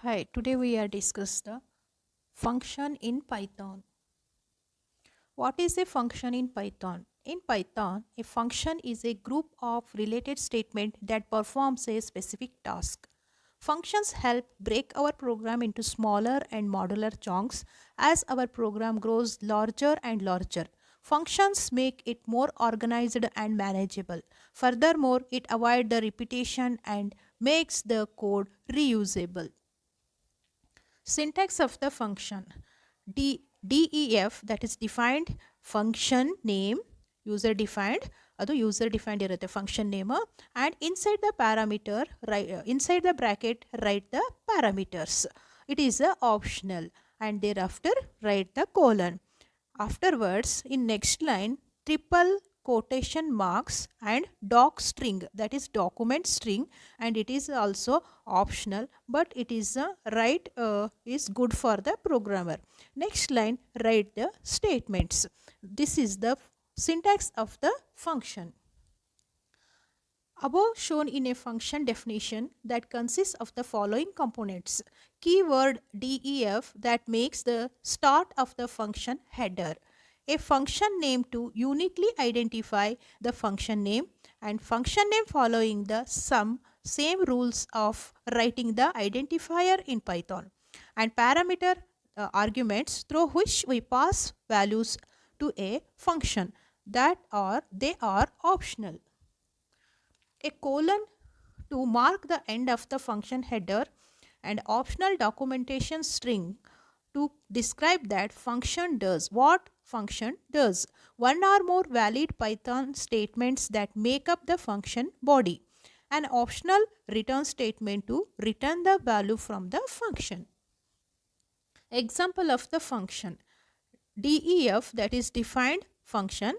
Hi, today we are discuss the function in Python. What is a function in Python? In Python, a function is a group of related statements that performs a specific task. Functions help break our program into smaller and modular chunks as our program grows larger and larger. Functions make it more organized and manageable. Furthermore, it avoids the repetition and makes the code reusable. Syntax of the function def, that is defined function name, user defined, ಅದು user defined ಇರುತ್ತೆ function name, and inside the parameter inside the bracket write the parameters. It is optional, and thereafter write the colon. Afterwards, in next line, triple quotation marks and docstring, that is document string, and it is also optional, but it is right is good for the programmer. Next line, write the statements. This is the syntax of the function. Above shown in a function definition that consists of the following components. Keyword def that makes the start of the function header. A function name to uniquely identify the function name, and function name following the same rules of writing the identifier in Python, and parameter arguments through which we pass values to a function they are optional. A colon to mark the end of the function header, and optional documentation string to describe that function does what function does. One or more valid Python statements that make up the function body. An optional return statement to return the value from the function. Example of the function def, that is defined function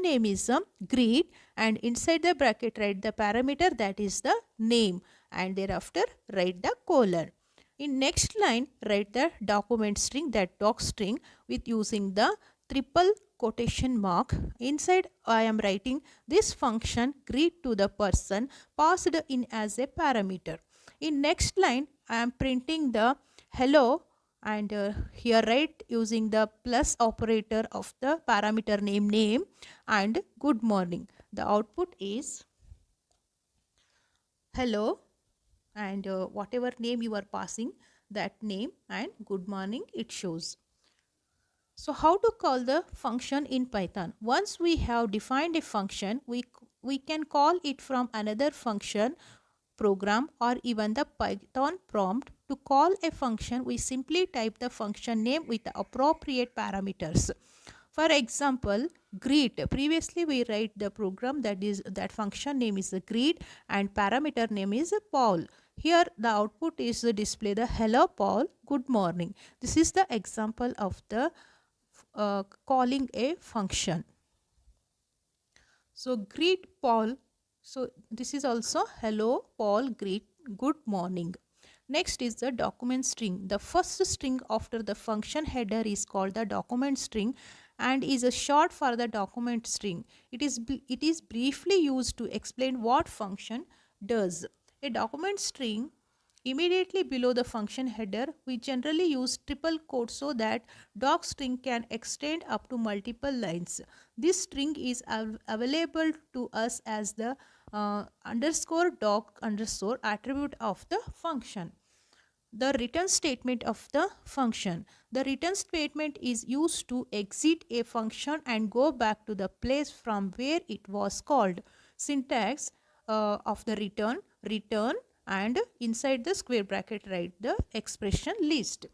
name is greet, and inside the bracket write the parameter, that is the name, and thereafter write the colon. In next line write the document string, that docstring, with using the triple quotation mark. Inside I am writing this function greet to the person passed in as a parameter. In next line I am printing the hello, and here write using the plus operator of the parameter name and good morning. The output is hello, and whatever name you are passing, that name, and good morning it shows. So how to call the function in Python? Once we have defined a function, we can call it from another function program or even the Python prompt. To call a function, we simply type the function name with the appropriate parameters. For example, greet. Previously we write the program that function name is a greet and parameter name is a Paul. Here the output is to display the hello Paul, good morning. This is the example of the calling a function. So greet Paul. So this is also hello Paul, greet, good morning. Next is the document string. The first string after the function header is called the document string and is a short for the document string. It is briefly used to explain what function does. A document string immediately below the function header, we generally use triple quotes so that docstring can extend up to multiple lines. This string is available to us as the underscore doc underscore attribute of the function. The return statement of the function. The return statement is used to exit a function and go back to the place from where it was called. Syntax of the return, and inside the square bracket write the expression list.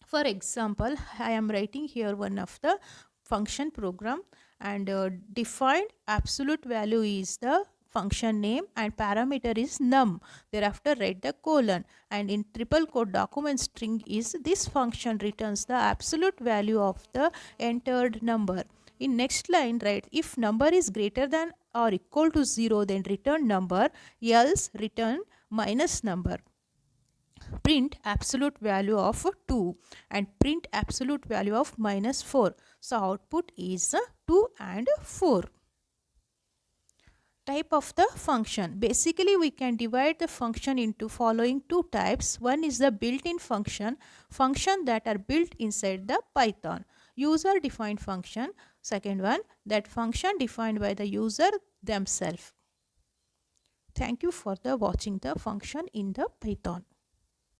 For example, I am writing here one of the function program, and defined absolute value is the function name and parameter is num. Thereafter write the colon, and in triple quote document string is this function returns the absolute value of the entered number. In next line write if number is greater than or equal to 0, then return number, else return minus number. Print absolute value of 2 and print absolute value of minus 4. So output is 2 and 4. Type of the function. Basically, we can divide the function into following two types. One is the built-in function that are built inside the Python. User defined function. Second one, that function defined by the user themselves. Thank you for the watching the function in the Python.